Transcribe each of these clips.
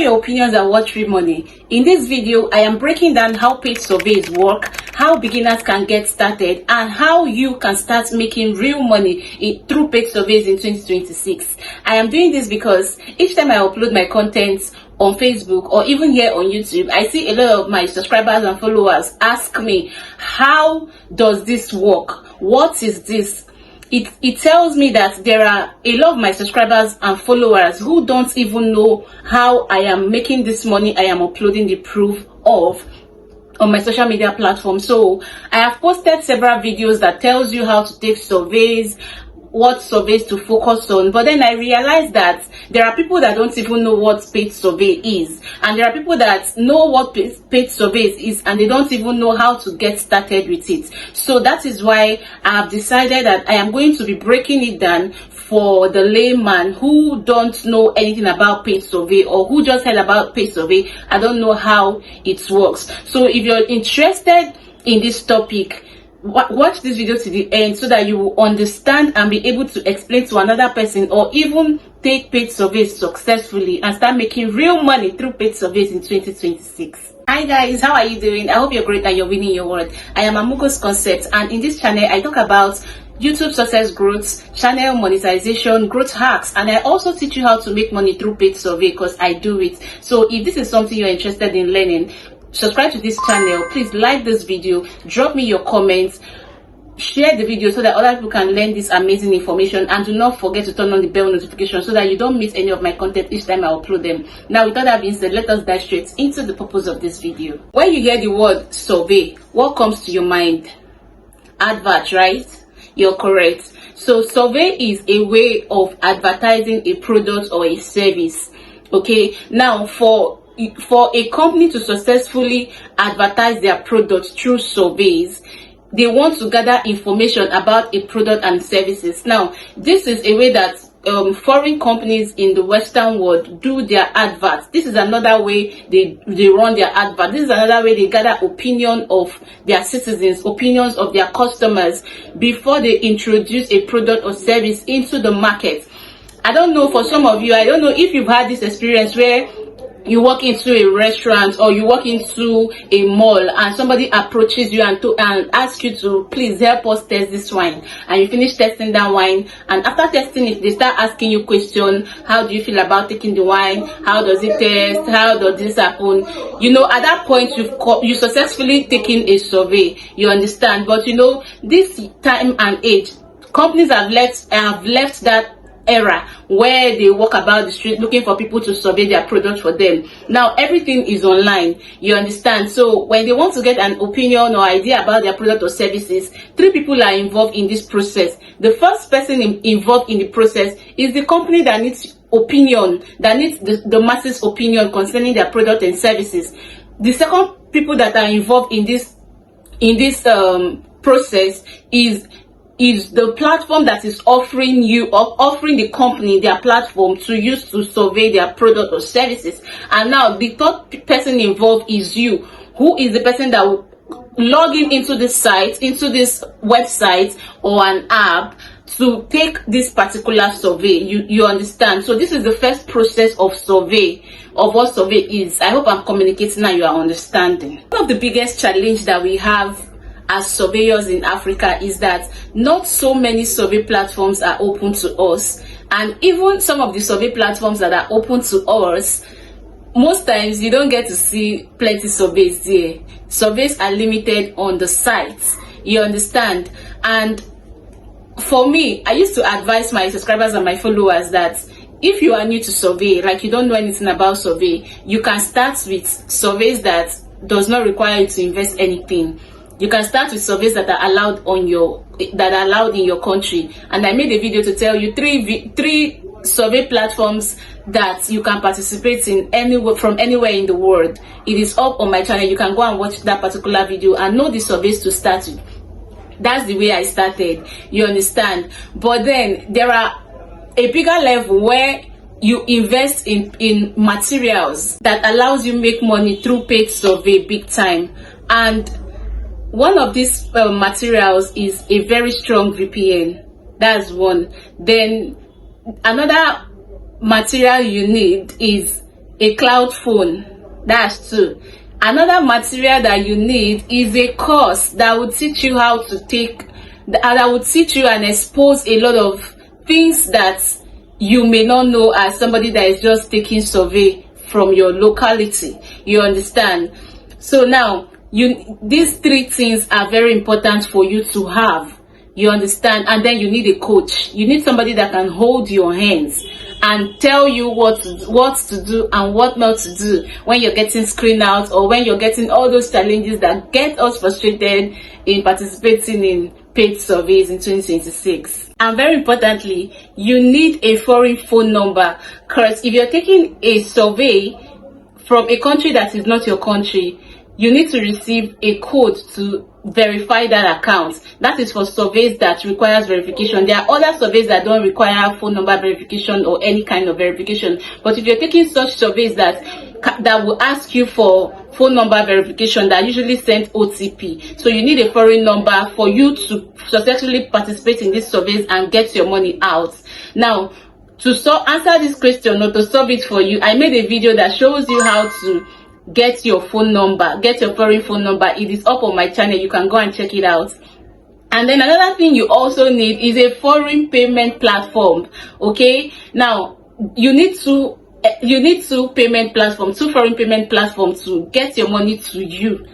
your opinions are what free money. In this video, I am breaking down how paid surveys work, how beginners can get started, and how you can start making real money through paid surveys in 2026. I am doing this because each time I upload my content on Facebook or even here on YouTube, I see a lot of my subscribers and followers ask me, how does this work? What is this? It tells me that there are a lot of my subscribers and followers who don't even know how I am making this money I am uploading the proof of on my social media platform. So I have posted several videos that tells you how to take surveys, what surveys to focus on, but then I realized that there are people that don't even know what paid survey is, and there are people that know what paid surveys is and they don't even know how to get started with it. So that is why I have decided that I am going to be breaking it down for the layman who don't know anything about paid survey, or who just heard about paid survey. I don't know how it works. So if you're interested in this topic, watch this video to the end so that you will understand and be able to explain to another person, or even take paid surveys successfully and start making real money through paid surveys in 2026. Hi guys, how are you doing? I hope you're great and you're winning your world. I am Amugo's Concept, and in this channel I talk about YouTube success growth, channel monetization, growth hacks, and I also teach you how to make money through paid survey because I do it. So if this is something you're interested in learning, subscribe to this channel. Please like this video, drop me your comments, share the video so that other people can learn this amazing information, and do not forget to turn on the bell notification so that you don't miss any of my content each time I upload them. Now, with all that being said, let us dive straight into the purpose of this video. When you hear the word survey, what comes to your mind? Advert, right? You're correct. So survey is a way of advertising a product or a service. Okay, now for a company to successfully advertise their products through surveys, they want to gather information about a product and services. Now, this is a way that foreign companies in the Western world do their adverts. This is another way they run their advert. This is another way they gather opinion of their citizens, opinions of their customers before they introduce a product or service into the market. I don't know, for some of you, I don't know if you've had this experience where you walk into a restaurant or you walk into a mall and somebody approaches you and asks you to please help us test this wine, and you finish testing that wine, and after testing it they start asking you questions. How do you feel about taking the wine? How does it taste? How does this happen? You know, at that point you successfully taken a survey, you understand. But you know, this time and age, companies have left that era where they walk about the street looking for people to survey their product for them. Now everything is online, you understand. So when they want to get an opinion or idea about their product or services, three people are involved in this process. The first person involved in the process is the company that needs opinion, that needs the masses opinion concerning their product and services. The second people that are involved in this process is the platform that is offering the company their platform to use to survey their product or services. And now the third person involved is you, who is the person that will log into this site, into this website or an app to take this particular survey. You understand? So this is the first process of survey, of what survey is. I hope I'm communicating and you are understanding. One of the biggest challenge that we have as surveyors in Africa is that not so many survey platforms are open to us, and even some of the survey platforms that are open to us, most times you don't get to see plenty surveys there. Surveys are limited on the sites, you understand. And for me, I used to advise my subscribers and my followers that if you are new to survey, like you don't know anything about survey, you can start with surveys that does not require you to invest anything. You can start with surveys that are allowed in your country. And I made a video to tell you three survey platforms that you can participate in from anywhere in the world. It is up on my channel. You can go and watch that particular video and know the surveys to start with. That's the way I started, you understand. But then there are a bigger level where you invest in materials that allows you make money through paid survey big time. And one of these materials is a very strong VPN. That's one. Then another material you need is a cloud phone. That's 2. Another material that you need is a course that will teach you how to take, that will teach you and expose a lot of things that you may not know as somebody that is just taking survey from your locality. You understand? So now, these 3 things are very important for you to have. You understand? And then you need a coach. You need somebody that can hold your hands and tell you what to do and what not to do when you're getting screened out, or when you're getting all those challenges that get us frustrated in participating in paid surveys in 2026. And very importantly, you need a foreign phone number, because if you're taking a survey from a country that is not your country, you need to receive a code to verify that account. That is for surveys that requires verification. There are other surveys that don't require phone number verification or any kind of verification. But if you're taking such surveys that will ask you for phone number verification, that usually send OTP. So you need a foreign number for you to successfully participate in these surveys and get your money out. Now, to answer this question or to solve it for you, I made a video that shows you how to get your phone number, get your foreign phone number. It is up on my channel. You can go and check it out. And then another thing you also need is a foreign payment platform. Okay, now you need two payment platforms, 2 foreign payment platforms to get your money to you.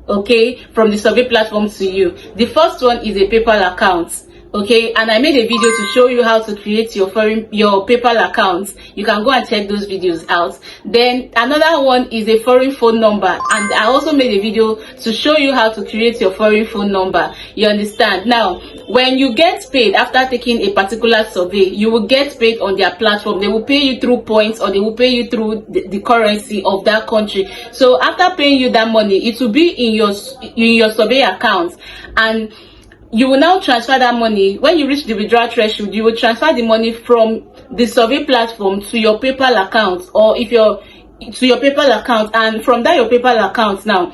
Okay, from the survey platform to you. The first one is a PayPal account. Okay, and I made a video to show you how to create your PayPal account. You can go and check those videos out. Then another one is a foreign phone number, and I also made a video to show you how to create your foreign phone number. You understand? Now, when you get paid after taking a particular survey, you will get paid on their platform. They will pay you through points, or they will pay you through the currency of that country. So after paying you that money, it will be in your survey account, and you will now transfer that money. When you reach the withdrawal threshold, you will transfer the money from the survey platform to your PayPal account, or to your PayPal account, and from that your PayPal account, now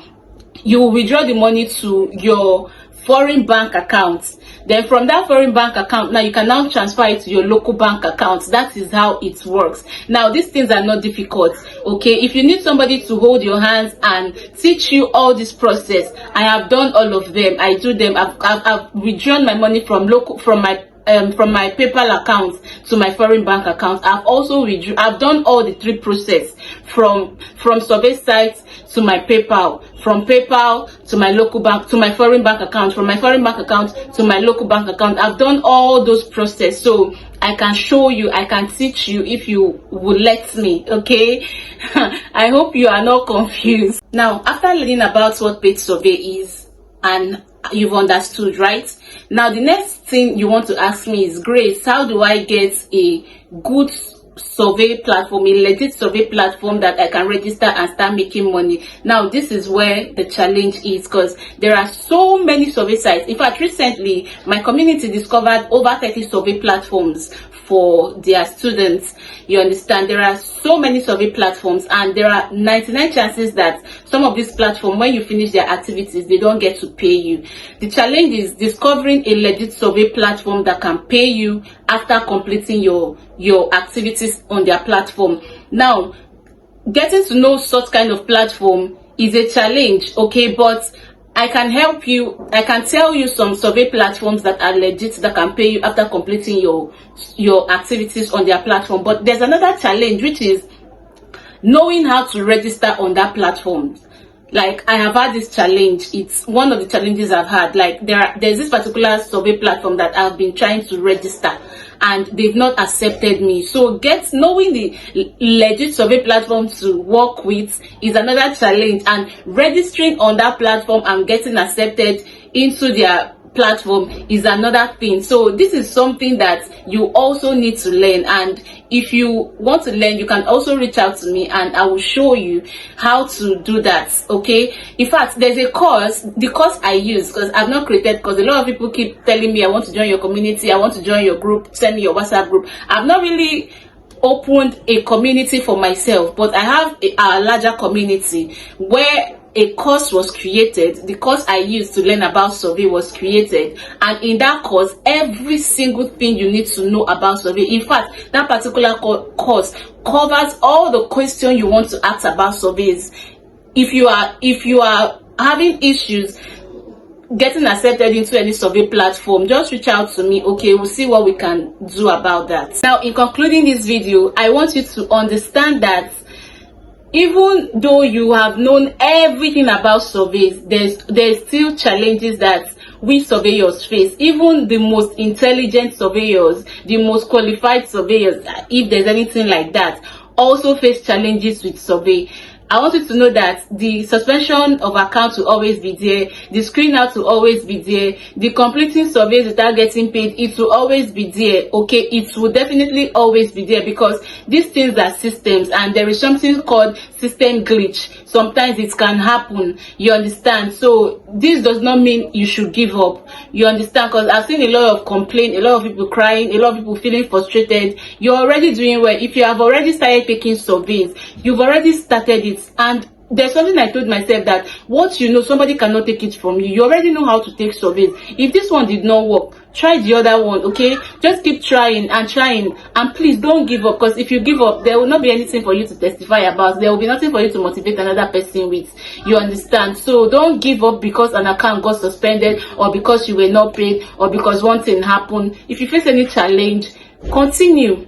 you will withdraw the money to your foreign bank account. Then from that foreign bank account, now you can now transfer it to your local bank account. That is how it works. Now, these things are not difficult. Okay, if you need somebody to hold your hands and teach you all this process, I have done all of them. I do them. I've withdrawn my money from my PayPal account to my foreign bank account. I've done all the 3 process from survey sites to my PayPal, from PayPal to my local bank, to my foreign bank account, from my foreign bank account to my local bank account. I've done all those process, so I can show you, I can teach you if you would let me. Okay. I hope you are not confused. Now, after learning about what paid survey is, and you've understood, right? Now, the next thing you want to ask me is, Grace, how do I get a good survey platform, a legit survey platform that I can register and start making money? Now, this is where the challenge is, because there are so many survey sites. In fact, recently my community discovered over 30 survey platforms for their students. You understand? There are so many survey platforms, and there are 99 chances that some of these platforms, when you finish their activities, they don't get to pay you. The challenge is discovering a legit survey platform that can pay you after completing your activities on their platform. Now, getting to know such kind of platform is a challenge, okay, but I can help you. I can tell you some survey platforms that are legit, that can pay you after completing your activities on their platform. But there's another challenge, which is knowing how to register on that platform. Like, I have had this challenge. It's one of the challenges I've had. Like, there's this particular survey platform that I've been trying to register, and they've not accepted me. So knowing the legit survey platform to work with is another challenge, and registering on that platform and getting accepted into their platform is another thing. So this is something that you also need to learn, and if you want to learn, you can also reach out to me and I will show you how to do that. Okay, in fact, there's a course, the course I use, because I've not created, because a lot of people keep telling me, I want to join your community, I want to join your group, send me your WhatsApp group. I've not really opened a community for myself, but I have a larger community where a course was created. The course I used to learn about survey was created, and in that course, every single thing you need to know about survey. In fact, that particular course covers all the questions you want to ask about surveys. If you are having issues getting accepted into any survey platform, just reach out to me. Okay, we'll see what we can do about that. Now, in concluding this video, I want you to understand that even though you have known everything about surveys, there's still challenges that we surveyors face. Even the most intelligent surveyors, the most qualified surveyors, if there's anything like that, also face challenges with survey. I want you to know that the suspension of account will always be there, the screen out will always be there, the completing surveys without getting paid, it will always be there. Okay, it will definitely always be there, because these things are systems, and there is something called system glitch. Sometimes it can happen, you understand? So this does not mean you should give up, you understand? Because I've seen a lot of complaints, a lot of people crying, a lot of people feeling frustrated. You're already doing well. If you have already started taking surveys, you've already started it. And there's something I told myself, that what you know, somebody cannot take it from you. You already know how to take surveys. If this one did not work, try the other one. Okay, just keep trying, and please don't give up, because if you give up, there will not be anything for you to testify about. There will be nothing for you to motivate another person with, you understand? So don't give up because an account got suspended, or because you were not paid, or because one thing happened. If you face any challenge, continue,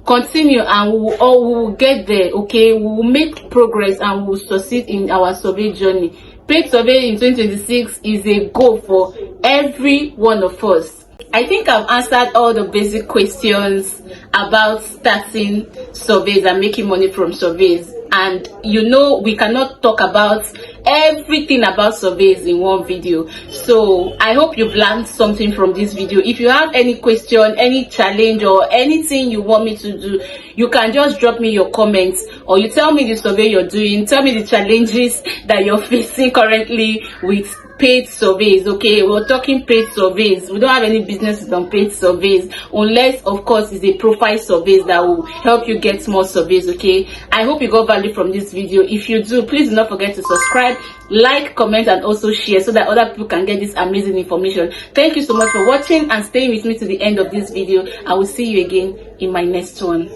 and we will get there. Okay, we will make progress, and we will succeed in our survey journey. Paid survey in 2026 is a goal for every one of us. I think I've answered all the basic questions about starting surveys and making money from surveys. And you know, we cannot talk about everything about surveys in one video. So I hope you've learned something from this video. If you have any question, any challenge, or anything you want me to do, you can just drop me your comments, or you tell me the survey you're doing, tell me the challenges that you're facing currently with paid surveys. Okay, we're talking paid surveys. We don't have any business on paid surveys, unless of course it's a profile surveys that will help you get more surveys. Okay, I hope you got value from this video. If you do, please do not forget to subscribe, like, comment, and also share, so that other people can get this amazing information. Thank you so much for watching and staying with me to the end of this video. I will see you again in my next one.